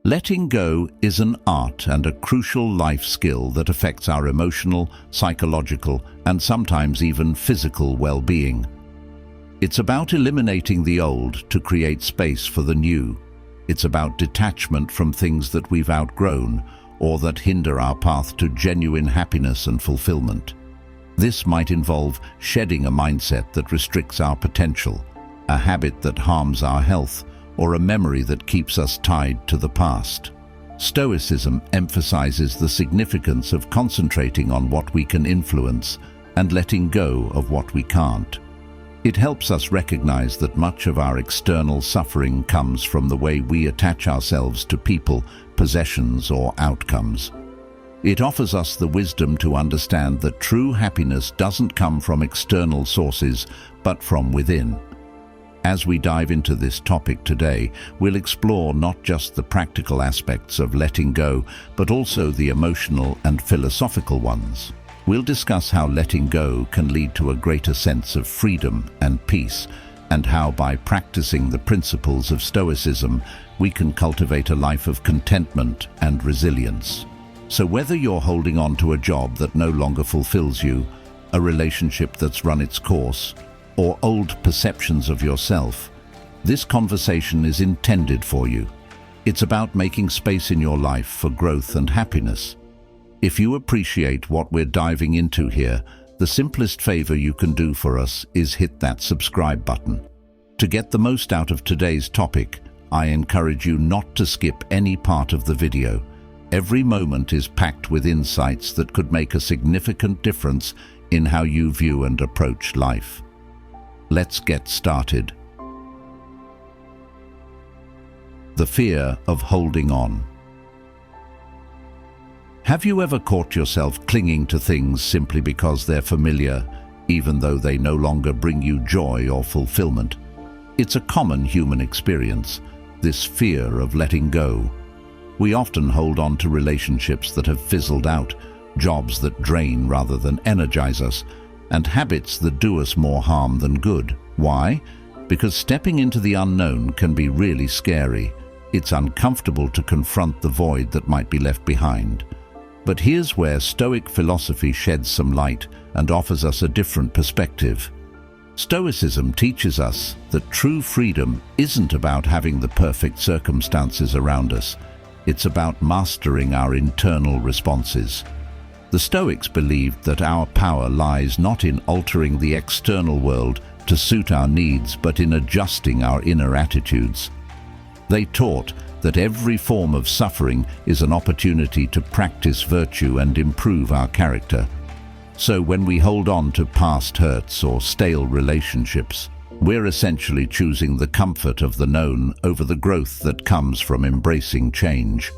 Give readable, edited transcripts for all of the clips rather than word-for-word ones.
Letting go is an art and a crucial life skill that affects our emotional, psychological, and sometimes even physical well-being. It's about eliminating the old to create space for the new. It's about detachment from things that we've outgrown or that hinder our path to genuine happiness and fulfillment. This might involve shedding a mindset that restricts our potential, a habit that harms our health, or a memory that keeps us tied to the past. Stoicism emphasizes the significance of concentrating on what we can influence and letting go of what we can't. It helps us recognize that much of our external suffering comes from the way we attach ourselves to people, possessions, or outcomes. It offers us the wisdom to understand that true happiness doesn't come from external sources, but from within. As we dive into this topic today, we'll explore not just the practical aspects of letting go, but also the emotional and philosophical ones. We'll discuss how letting go can lead to a greater sense of freedom and peace, and how by practicing the principles of Stoicism, we can cultivate a life of contentment and resilience. So whether you're holding on to a job that no longer fulfills you, a relationship that's run its course, or old perceptions of yourself, this conversation is intended for you. It's about making space in your life for growth and happiness. If you appreciate what we're diving into here, the simplest favor you can do for us is hit that subscribe button. To get the most out of today's topic, I encourage you not to skip any part of the video. Every moment is packed with insights that could make a significant difference in how you view and approach life. Let's get started. The fear of holding on. Have you ever caught yourself clinging to things simply because they're familiar, even though they no longer bring you joy or fulfillment? It's a common human experience, this fear of letting go. We often hold on to relationships that have fizzled out, jobs that drain rather than energize us, and habits that do us more harm than good. Why? Because stepping into the unknown can be really scary. It's uncomfortable to confront the void that might be left behind. But here's where Stoic philosophy sheds some light and offers us a different perspective. Stoicism teaches us that true freedom isn't about having the perfect circumstances around us. It's about mastering our internal responses. The Stoics believed that our power lies not in altering the external world to suit our needs, but in adjusting our inner attitudes. They taught that every form of suffering is an opportunity to practice virtue and improve our character. So when we hold on to past hurts or stale relationships, we're essentially choosing the comfort of the known over the growth that comes from embracing change.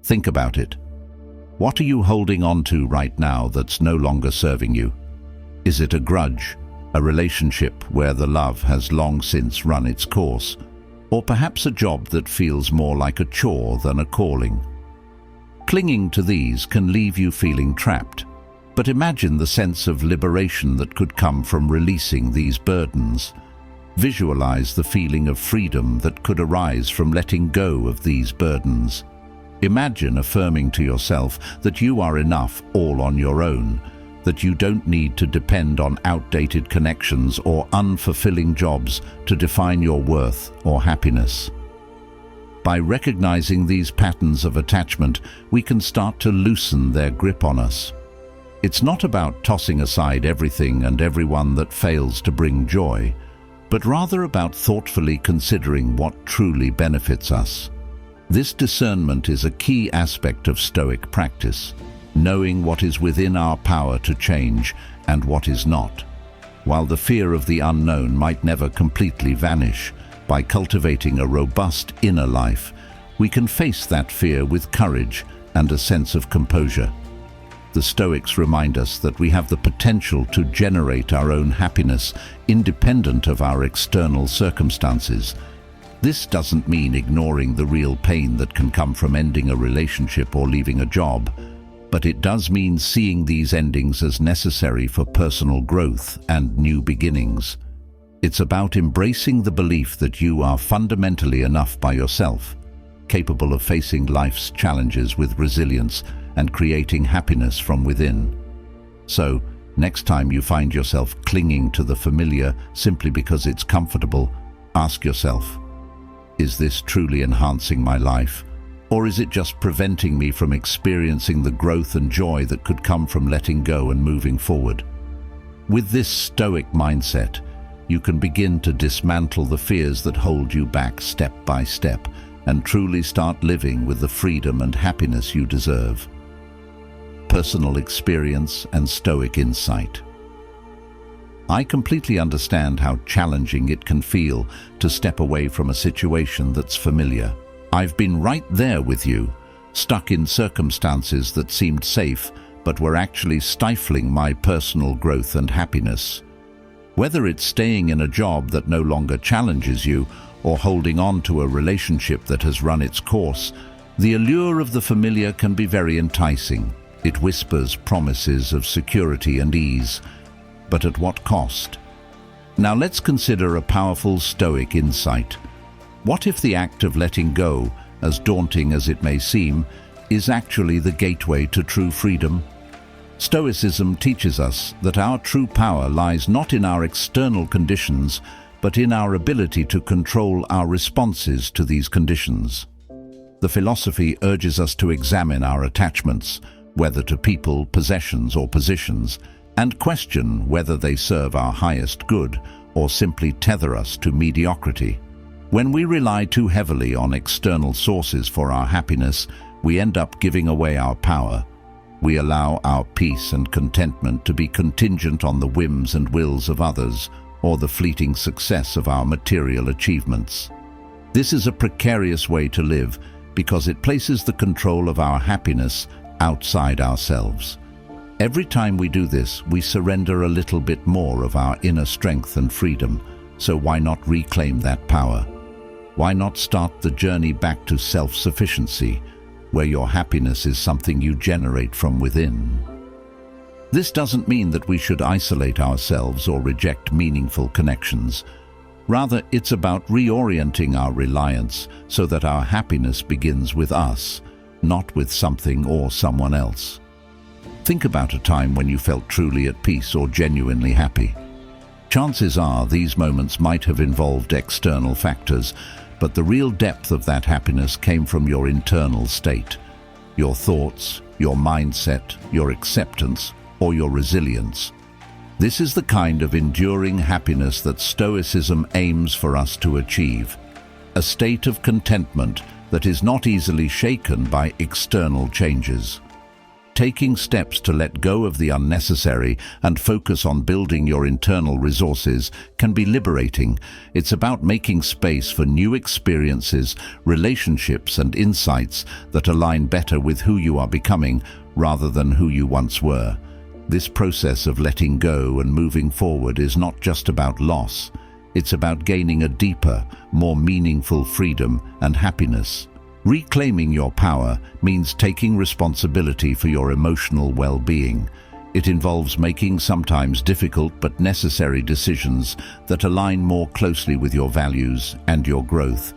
Think about it. What are you holding on to right now that's no longer serving you? Is it a grudge, a relationship where the love has long since run its course, or perhaps a job that feels more like a chore than a calling? Clinging to these can leave you feeling trapped, but imagine the sense of liberation that could come from releasing these burdens. Visualize the feeling of freedom that could arise from letting go of these burdens. Imagine affirming to yourself that you are enough all on your own, that you don't need to depend on outdated connections or unfulfilling jobs to define your worth or happiness. By recognizing these patterns of attachment, we can start to loosen their grip on us. It's not about tossing aside everything and everyone that fails to bring joy, but rather about thoughtfully considering what truly benefits us. This discernment is a key aspect of Stoic practice, knowing what is within our power to change and what is not. While the fear of the unknown might never completely vanish, by cultivating a robust inner life, we can face that fear with courage and a sense of composure. The Stoics remind us that we have the potential to generate our own happiness independent of our external circumstances. This doesn't mean ignoring the real pain that can come from ending a relationship or leaving a job, but it does mean seeing these endings as necessary for personal growth and new beginnings. It's about embracing the belief that you are fundamentally enough by yourself, capable of facing life's challenges with resilience and creating happiness from within. So, next time you find yourself clinging to the familiar simply because it's comfortable, ask yourself, is this truly enhancing my life? Or is it just preventing me from experiencing the growth and joy that could come from letting go and moving forward? With this Stoic mindset, you can begin to dismantle the fears that hold you back step by step and truly start living with the freedom and happiness you deserve. Personal experience and Stoic insight. I completely understand how challenging it can feel to step away from a situation that's familiar. I've been right there with you, stuck in circumstances that seemed safe but were actually stifling my personal growth and happiness. Whether it's staying in a job that no longer challenges you or holding on to a relationship that has run its course, the allure of the familiar can be very enticing. It whispers promises of security and ease, but at what cost? Now let's consider a powerful Stoic insight. What if the act of letting go, as daunting as it may seem, is actually the gateway to true freedom? Stoicism teaches us that our true power lies not in our external conditions, but in our ability to control our responses to these conditions. The philosophy urges us to examine our attachments, whether to people, possessions, or positions, and question whether they serve our highest good or simply tether us to mediocrity. When we rely too heavily on external sources for our happiness, we end up giving away our power. We allow our peace and contentment to be contingent on the whims and wills of others or the fleeting success of our material achievements. This is a precarious way to live because it places the control of our happiness outside ourselves. Every time we do this, we surrender a little bit more of our inner strength and freedom. So why not reclaim that power? Why not start the journey back to self-sufficiency, where your happiness is something you generate from within? This doesn't mean that we should isolate ourselves or reject meaningful connections. Rather, it's about reorienting our reliance so that our happiness begins with us, not with something or someone else. Think about a time when you felt truly at peace or genuinely happy. Chances are these moments might have involved external factors, but the real depth of that happiness came from your internal state, your thoughts, your mindset, your acceptance, or your resilience. This is the kind of enduring happiness that Stoicism aims for us to achieve, a state of contentment that is not easily shaken by external changes. Taking steps to let go of the unnecessary and focus on building your internal resources can be liberating. It's about making space for new experiences, relationships, and insights that align better with who you are becoming rather than who you once were. This process of letting go and moving forward is not just about loss. It's about gaining a deeper, more meaningful freedom and happiness. Reclaiming your power means taking responsibility for your emotional well-being. It involves making sometimes difficult but necessary decisions that align more closely with your values and your growth.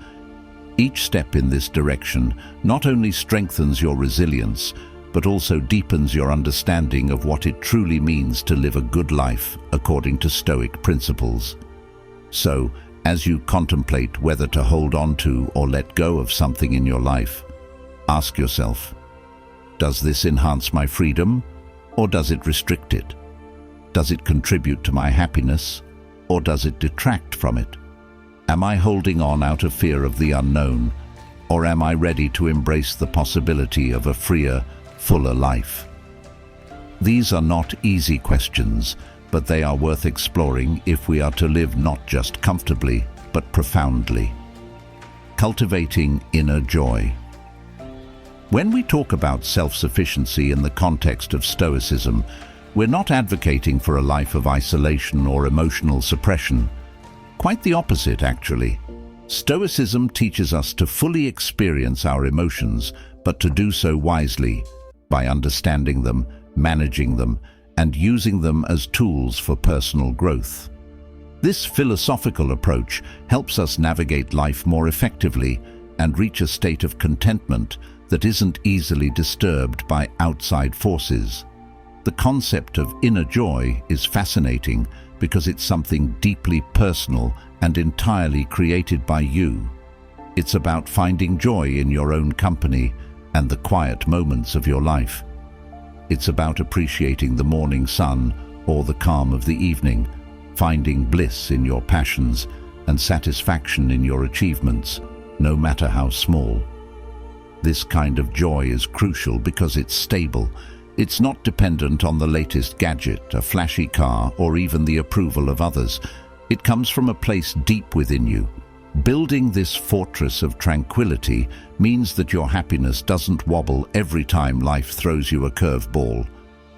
Each step in this direction not only strengthens your resilience, but also deepens your understanding of what it truly means to live a good life according to Stoic principles. So, as you contemplate whether to hold on to or let go of something in your life, ask yourself, does this enhance my freedom or does it restrict it? Does it contribute to my happiness or does it detract from it? Am I holding on out of fear of the unknown, or am I ready to embrace the possibility of a freer, fuller life? These are not easy questions, but they are worth exploring if we are to live not just comfortably, but profoundly. Cultivating inner joy. When we talk about self-sufficiency in the context of Stoicism, we're not advocating for a life of isolation or emotional suppression. Quite the opposite, actually. Stoicism teaches us to fully experience our emotions, but to do so wisely, by understanding them, managing them, and using them as tools for personal growth. This philosophical approach helps us navigate life more effectively, and reach a state of contentment that isn't easily disturbed by outside forces. The concept of inner joy is fascinating because it's something deeply personal and entirely created by you. It's about finding joy in your own company and the quiet moments of your life. It's about appreciating the morning sun or the calm of the evening, finding bliss in your passions and satisfaction in your achievements, no matter how small. This kind of joy is crucial because it's stable. It's not dependent on the latest gadget, a flashy car, or even the approval of others. It comes from a place deep within you. Building this fortress of tranquility means that your happiness doesn't wobble every time life throws you a curveball.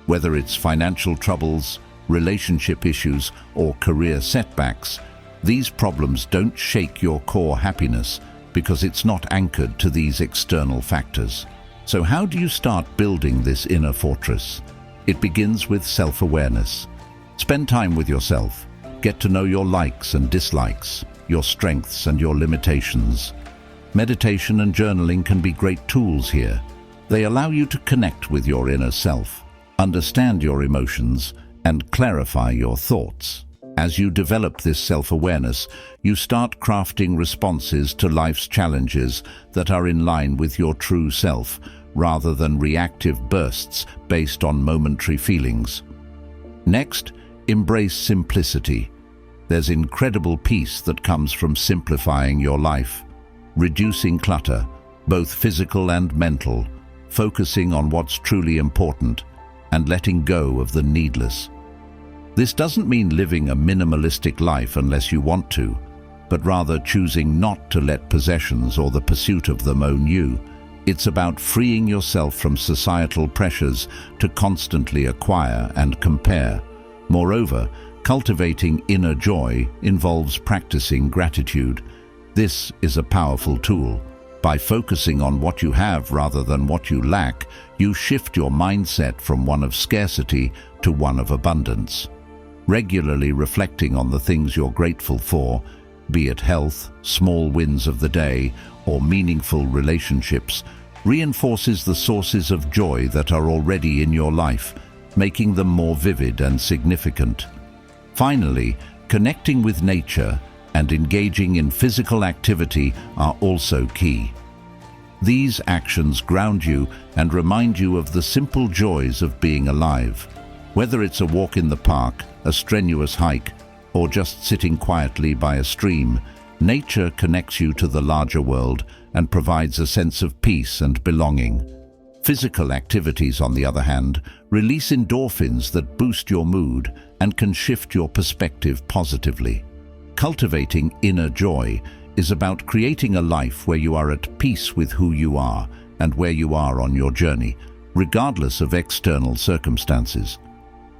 Whether it's financial troubles, relationship issues, or career setbacks, these problems don't shake your core happiness because it's not anchored to these external factors. So how do you start building this inner fortress? It begins with self-awareness. Spend time with yourself. Get to know your likes and dislikes, your strengths and your limitations. Meditation and journaling can be great tools here. They allow you to connect with your inner self, understand your emotions, and clarify your thoughts. As you develop this self-awareness, you start crafting responses to life's challenges that are in line with your true self, rather than reactive bursts based on momentary feelings. Next, embrace simplicity. There's incredible peace that comes from simplifying your life, reducing clutter, both physical and mental, focusing on what's truly important, and letting go of the needless. This doesn't mean living a minimalistic life unless you want to, but rather choosing not to let possessions or the pursuit of them own you. It's about freeing yourself from societal pressures to constantly acquire and compare. Moreover, cultivating inner joy involves practicing gratitude. This is a powerful tool. By focusing on what you have rather than what you lack, you shift your mindset from one of scarcity to one of abundance. Regularly reflecting on the things you're grateful for, be it health, small wins of the day, or meaningful relationships, reinforces the sources of joy that are already in your life, making them more vivid and significant. Finally, connecting with nature and engaging in physical activity are also key. These actions ground you and remind you of the simple joys of being alive. Whether it's a walk in the park, a strenuous hike, or just sitting quietly by a stream, nature connects you to the larger world and provides a sense of peace and belonging. Physical activities, on the other hand, release endorphins that boost your mood and can shift your perspective positively. Cultivating inner joy is about creating a life where you are at peace with who you are and where you are on your journey, regardless of external circumstances.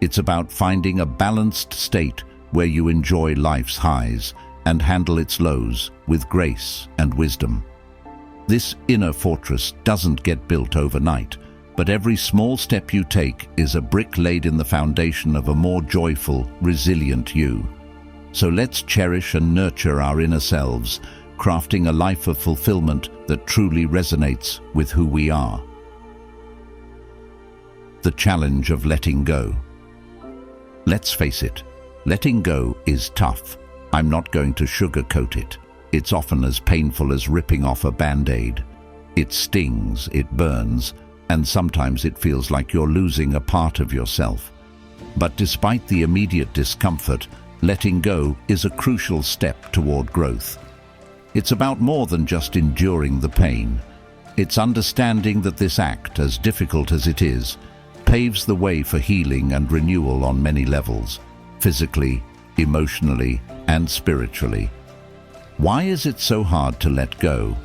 It's about finding a balanced state where you enjoy life's highs and handle its lows with grace and wisdom. This inner fortress doesn't get built overnight, but every small step you take is a brick laid in the foundation of a more joyful, resilient you. So let's cherish and nurture our inner selves, crafting a life of fulfillment that truly resonates with who we are. The challenge of letting go. Let's face it, letting go is tough. I'm not going to sugarcoat it. It's often as painful as ripping off a band-aid. It stings, it burns, and sometimes it feels like you're losing a part of yourself. But despite the immediate discomfort, letting go is a crucial step toward growth. It's about more than just enduring the pain. It's understanding that this act, as difficult as it is, paves the way for healing and renewal on many levels, physically, emotionally, and spiritually. Why is it so hard to let go?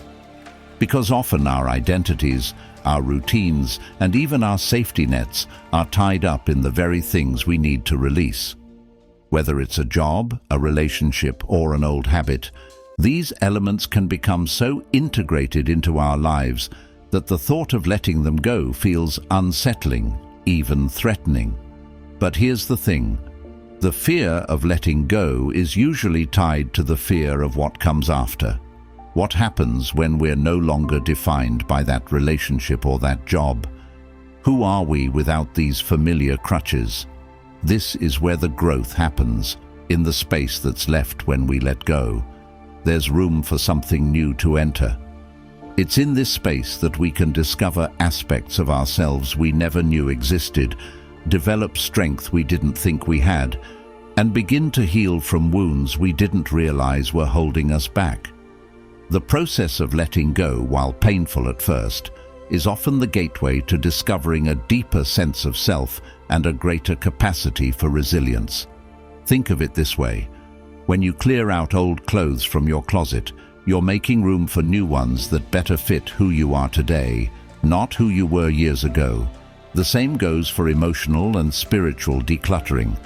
Because often our identities, our routines, and even our safety nets are tied up in the very things we need to release. Whether it's a job, a relationship, or an old habit, these elements can become so integrated into our lives that the thought of letting them go feels unsettling, even threatening. But here's the thing. The fear of letting go is usually tied to the fear of what comes after. What happens when we're no longer defined by that relationship or that job? Who are we without these familiar crutches? This is where the growth happens, in the space that's left when we let go. There's room for something new to enter. It's in this space that we can discover aspects of ourselves we never knew existed, develop strength we didn't think we had, and begin to heal from wounds we didn't realize were holding us back. The process of letting go, while painful at first, is often the gateway to discovering a deeper sense of self and a greater capacity for resilience. Think of it this way. When you clear out old clothes from your closet, you're making room for new ones that better fit who you are today, not who you were years ago. The same goes for emotional and spiritual decluttering.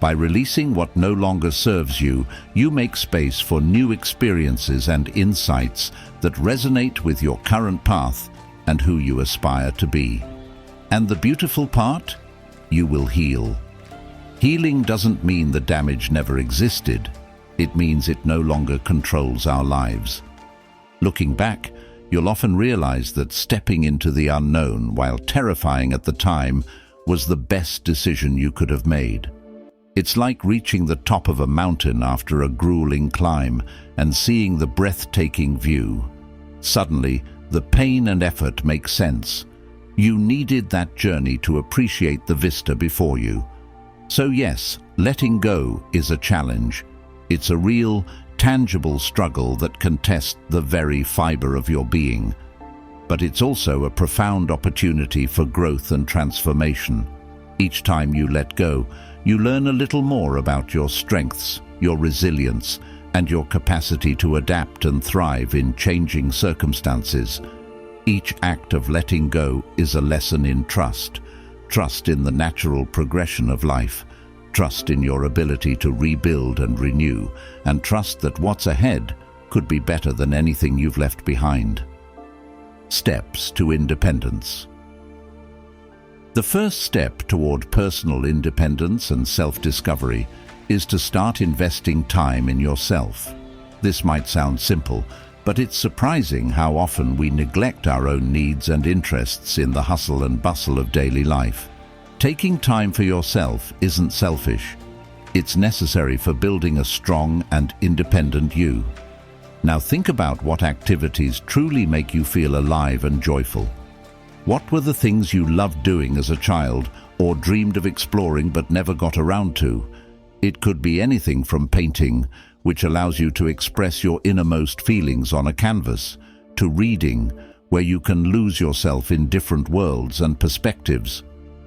By releasing what no longer serves you, you make space for new experiences and insights that resonate with your current path and who you aspire to be. And the beautiful part? You will heal. Healing doesn't mean the damage never existed. It means it no longer controls our lives. Looking back, you'll often realize that stepping into the unknown, while terrifying at the time, was the best decision you could have made. It's like reaching the top of a mountain after a grueling climb and seeing the breathtaking view. Suddenly, the pain and effort make sense. You needed that journey to appreciate the vista before you. So yes, letting go is a challenge. It's a real, tangible struggle that can test the very fiber of your being. But it's also a profound opportunity for growth and transformation. Each time you let go, you learn a little more about your strengths, your resilience, and your capacity to adapt and thrive in changing circumstances. Each act of letting go is a lesson in trust. Trust in the natural progression of life. Trust in your ability to rebuild and renew, and trust that what's ahead could be better than anything you've left behind. Steps to independence. The first step toward personal independence and self-discovery is to start investing time in yourself. This might sound simple, but it's surprising how often we neglect our own needs and interests in the hustle and bustle of daily life. Taking time for yourself isn't selfish. It's necessary for building a strong and independent you. Now think about what activities truly make you feel alive and joyful. What were the things you loved doing as a child or dreamed of exploring but never got around to? It could be anything from painting, which allows you to express your innermost feelings on a canvas, to reading, where you can lose yourself in different worlds and perspectives.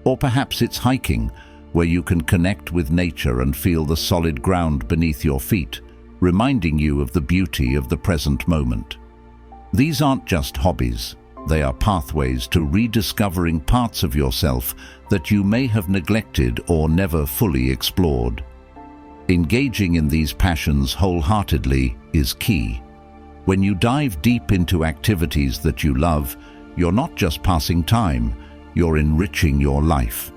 Or perhaps it's hiking, where you can connect with nature and feel the solid ground beneath your feet, reminding you of the beauty of the present moment. These aren't just hobbies. They are pathways to rediscovering parts of yourself that you may have neglected or never fully explored. Engaging in these passions wholeheartedly is key. When you dive deep into activities that you love, you're not just passing time, you're enriching your life.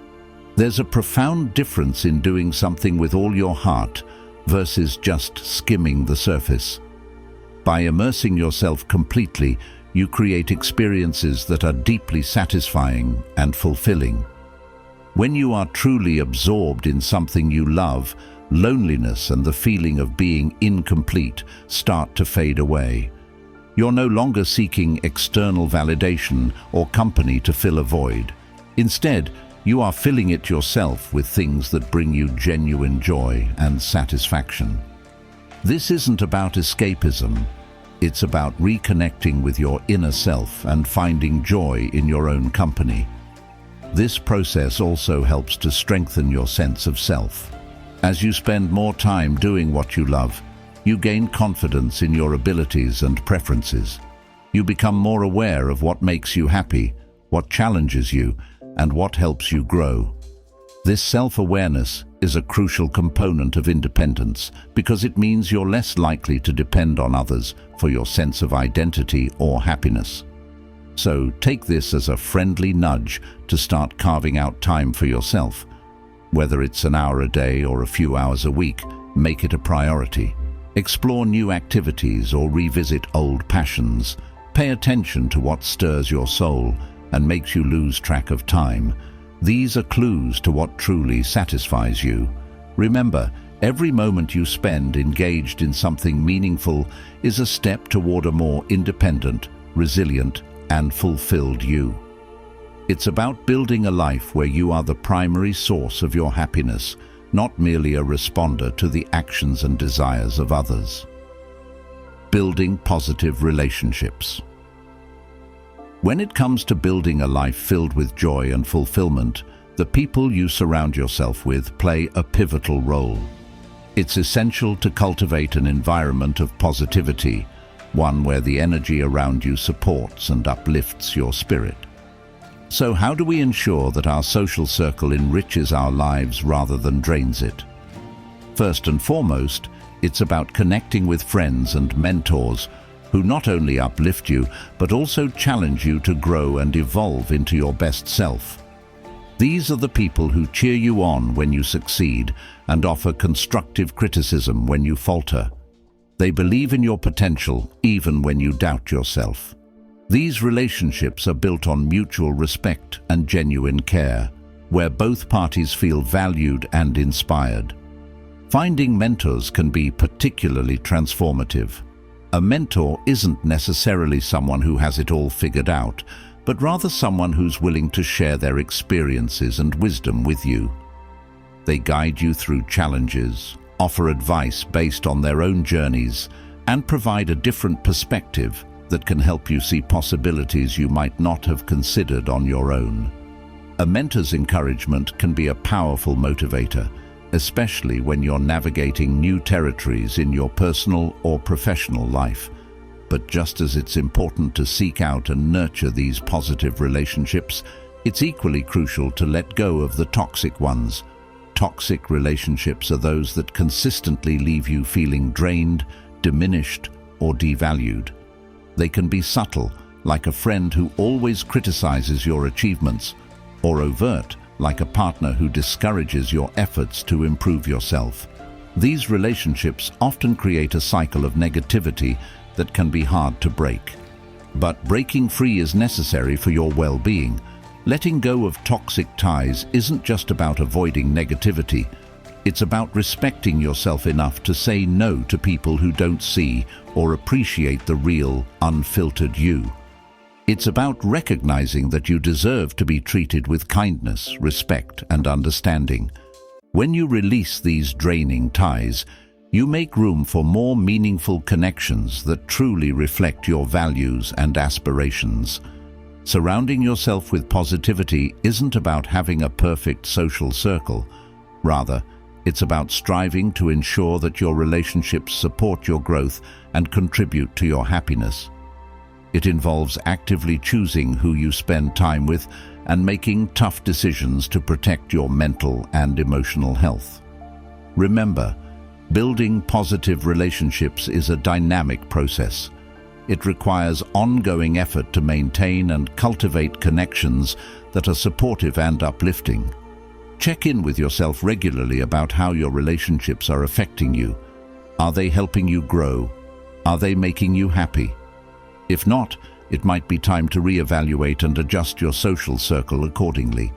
There's a profound difference in doing something with all your heart versus just skimming the surface. By immersing yourself completely, you create experiences that are deeply satisfying and fulfilling. When you are truly absorbed in something you love, loneliness and the feeling of being incomplete start to fade away. You're no longer seeking external validation or company to fill a void. Instead, you are filling it yourself with things that bring you genuine joy and satisfaction. This isn't about escapism. It's about reconnecting with your inner self and finding joy in your own company. This process also helps to strengthen your sense of self. As you spend more time doing what you love, you gain confidence in your abilities and preferences. You become more aware of what makes you happy, what challenges you, and what helps you grow. This self-awareness is a crucial component of independence because it means you're less likely to depend on others for your sense of identity or happiness. So take this as a friendly nudge to start carving out time for yourself. Whether it's an hour a day or a few hours a week, make it a priority. Explore new activities or revisit old passions. Pay attention to what stirs your soul and makes you lose track of time. These are clues to what truly satisfies you. Remember, every moment you spend engaged in something meaningful is a step toward a more independent, resilient, and fulfilled you. It's about building a life where you are the primary source of your happiness, not merely a responder to the actions and desires of others. Building positive relationships. When it comes to building a life filled with joy and fulfillment, the people you surround yourself with play a pivotal role. It's essential to cultivate an environment of positivity, one where the energy around you supports and uplifts your spirit. So how do we ensure that our social circle enriches our lives rather than drains it? First and foremost, it's about connecting with friends and mentors who not only uplift you, but also challenge you to grow and evolve into your best self. These are the people who cheer you on when you succeed and offer constructive criticism when you falter. They believe in your potential even when you doubt yourself. These relationships are built on mutual respect and genuine care, where both parties feel valued and inspired. Finding mentors can be particularly transformative. A mentor isn't necessarily someone who has it all figured out, but rather someone who's willing to share their experiences and wisdom with you. They guide you through challenges, offer advice based on their own journeys, and provide a different perspective that can help you see possibilities you might not have considered on your own. A mentor's encouragement can be a powerful motivator, especially when you're navigating new territories in your personal or professional life. But just as it's important to seek out and nurture these positive relationships, it's equally crucial to let go of the toxic ones. Toxic relationships are those that consistently leave you feeling drained, diminished, or devalued. They can be subtle, like a friend who always criticizes your achievements, or overt, like a partner who discourages your efforts to improve yourself. These relationships often create a cycle of negativity that can be hard to break. But breaking free is necessary for your well-being. Letting go of toxic ties isn't just about avoiding negativity. It's about respecting yourself enough to say no to people who don't see or appreciate the real, unfiltered you. It's about recognizing that you deserve to be treated with kindness, respect, and understanding. When you release these draining ties, you make room for more meaningful connections that truly reflect your values and aspirations. Surrounding yourself with positivity isn't about having a perfect social circle. Rather, it's about striving to ensure that your relationships support your growth and contribute to your happiness. It involves actively choosing who you spend time with and making tough decisions to protect your mental and emotional health. Remember, building positive relationships is a dynamic process. It requires ongoing effort to maintain and cultivate connections that are supportive and uplifting. Check in with yourself regularly about how your relationships are affecting you. Are they helping you grow? Are they making you happy? If not, it might be time to reevaluate and adjust your social circle accordingly.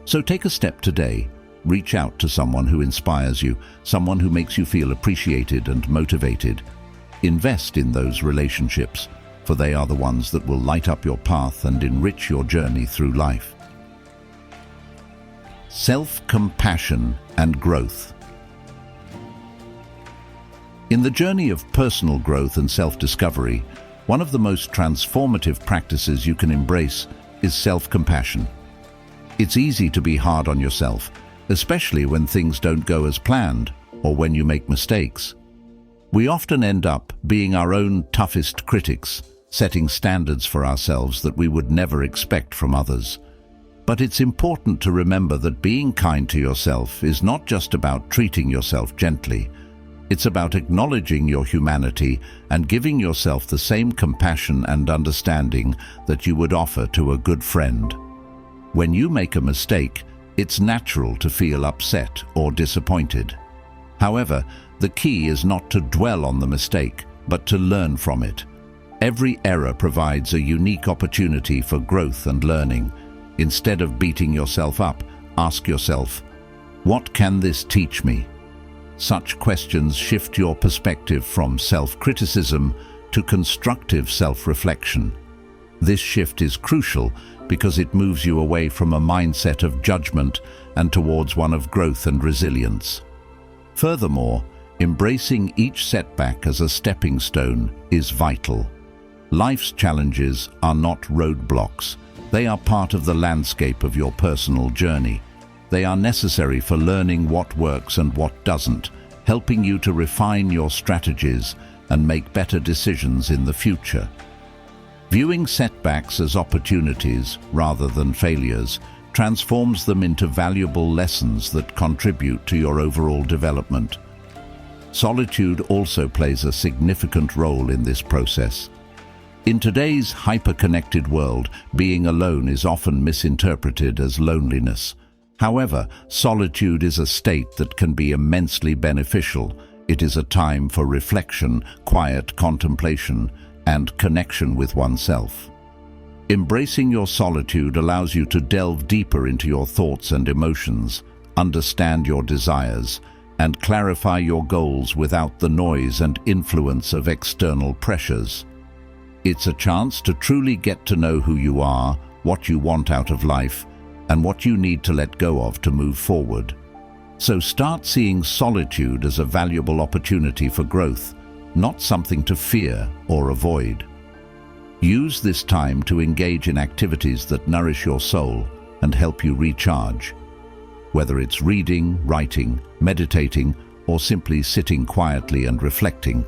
So take a step today. Reach out to someone who inspires you, someone who makes you feel appreciated and motivated. Invest in those relationships, for they are the ones that will light up your path and enrich your journey through life. Self-compassion and growth. In the journey of personal growth and self-discovery, one of the most transformative practices you can embrace is self-compassion. It's easy to be hard on yourself, especially when things don't go as planned or when you make mistakes. We often end up being our own toughest critics, setting standards for ourselves that we would never expect from others. But it's important to remember that being kind to yourself is not just about treating yourself gently. It's about acknowledging your humanity and giving yourself the same compassion and understanding that you would offer to a good friend. When you make a mistake, it's natural to feel upset or disappointed. However, the key is not to dwell on the mistake, but to learn from it. Every error provides a unique opportunity for growth and learning. Instead of beating yourself up, ask yourself, what can this teach me? Such questions shift your perspective from self-criticism to constructive self-reflection. This shift is crucial because it moves you away from a mindset of judgment and towards one of growth and resilience. Furthermore, embracing each setback as a stepping stone is vital. Life's challenges are not roadblocks. They are part of the landscape of your personal journey. They are necessary for learning what works and what doesn't, helping you to refine your strategies and make better decisions in the future. Viewing setbacks as opportunities rather than failures transforms them into valuable lessons that contribute to your overall development. Solitude also plays a significant role in this process. In today's hyper-connected world, being alone is often misinterpreted as loneliness. However, solitude is a state that can be immensely beneficial. It is a time for reflection, quiet contemplation, and connection with oneself. Embracing your solitude allows you to delve deeper into your thoughts and emotions, understand your desires, and clarify your goals without the noise and influence of external pressures. It's a chance to truly get to know who you are, what you want out of life, and what you need to let go of to move forward. So start seeing solitude as a valuable opportunity for growth, not something to fear or avoid. Use this time to engage in activities that nourish your soul and help you recharge. Whether it's reading, writing, meditating, or simply sitting quietly and reflecting,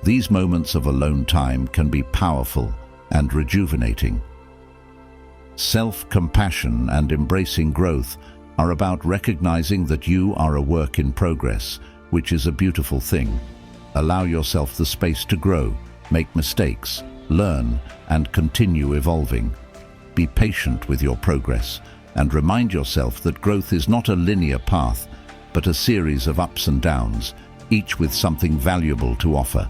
these moments of alone time can be powerful and rejuvenating. Self-compassion and embracing growth are about recognizing that you are a work in progress, which is a beautiful thing. Allow yourself the space to grow, make mistakes, learn, and continue evolving. Be patient with your progress and remind yourself that growth is not a linear path, but a series of ups and downs, each with something valuable to offer.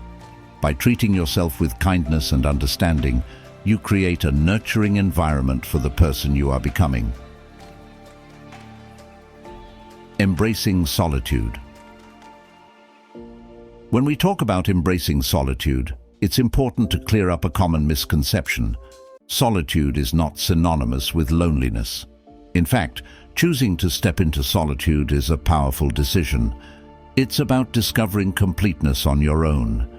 By treating yourself with kindness and understanding, you create a nurturing environment for the person you are becoming. Embracing solitude. When we talk about embracing solitude, it's important to clear up a common misconception. Solitude is not synonymous with loneliness. In fact, choosing to step into solitude is a powerful decision. It's about discovering completeness on your own.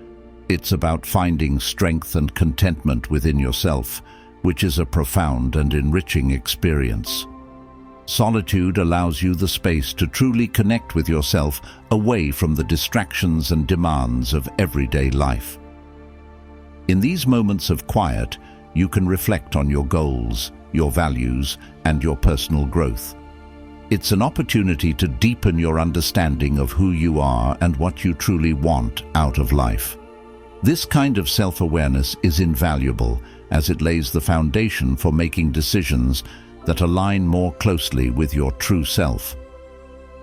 It's about finding strength and contentment within yourself, which is a profound and enriching experience. Solitude allows you the space to truly connect with yourself away from the distractions and demands of everyday life. In these moments of quiet, you can reflect on your goals, your values, and your personal growth. It's an opportunity to deepen your understanding of who you are and what you truly want out of life. This kind of self-awareness is invaluable as it lays the foundation for making decisions that align more closely with your true self.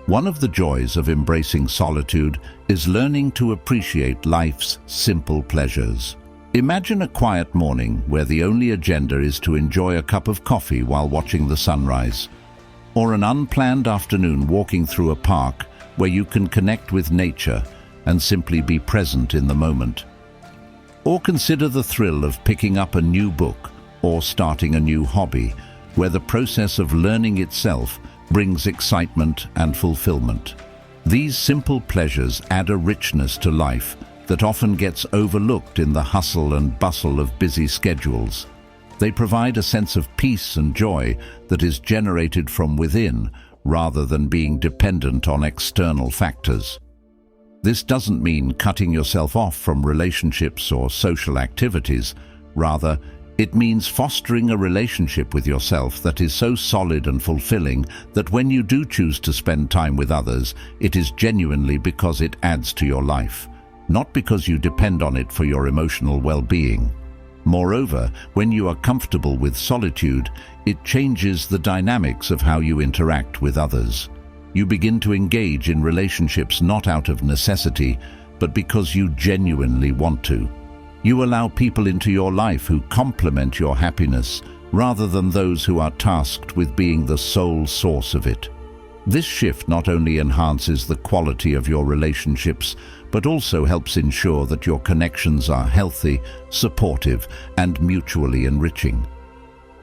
One of the joys of embracing solitude is learning to appreciate life's simple pleasures. Imagine a quiet morning where the only agenda is to enjoy a cup of coffee while watching the sunrise, or an unplanned afternoon walking through a park where you can connect with nature and simply be present in the moment. Or consider the thrill of picking up a new book or starting a new hobby, where the process of learning itself brings excitement and fulfillment. These simple pleasures add a richness to life that often gets overlooked in the hustle and bustle of busy schedules. They provide a sense of peace and joy that is generated from within rather than being dependent on external factors. This doesn't mean cutting yourself off from relationships or social activities. Rather, it means fostering a relationship with yourself that is so solid and fulfilling that when you do choose to spend time with others, it is genuinely because it adds to your life, not because you depend on it for your emotional well-being. Moreover, when you are comfortable with solitude, it changes the dynamics of how you interact with others. You begin to engage in relationships not out of necessity, but because you genuinely want to. You allow people into your life who complement your happiness, rather than those who are tasked with being the sole source of it. This shift not only enhances the quality of your relationships, but also helps ensure that your connections are healthy, supportive, and mutually enriching.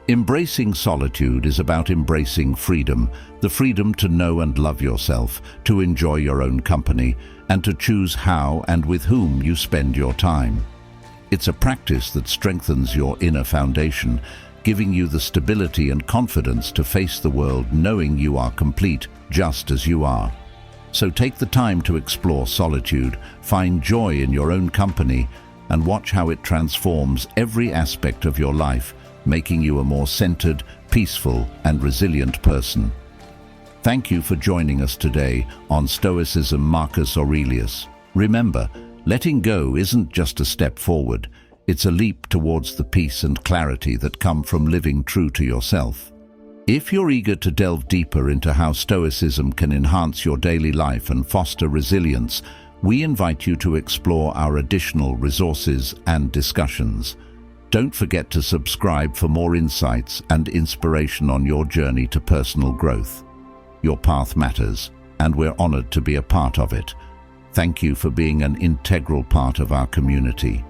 Embracing solitude is about embracing freedom, the freedom to know and love yourself, to enjoy your own company, and to choose how and with whom you spend your time. It's a practice that strengthens your inner foundation, giving you the stability and confidence to face the world knowing you are complete just as you are. So take the time to explore solitude, find joy in your own company, and watch how it transforms every aspect of your life, making you a more centered, peaceful, and resilient person. Thank you for joining us today on Stoicism Marcus Aurelius. Remember, letting go isn't just a step forward, it's a leap towards the peace and clarity that come from living true to yourself. If you're eager to delve deeper into how Stoicism can enhance your daily life and foster resilience, we invite you to explore our additional resources and discussions. Don't forget to subscribe for more insights and inspiration on your journey to personal growth. Your path matters, and we're honored to be a part of it. Thank you for being an integral part of our community.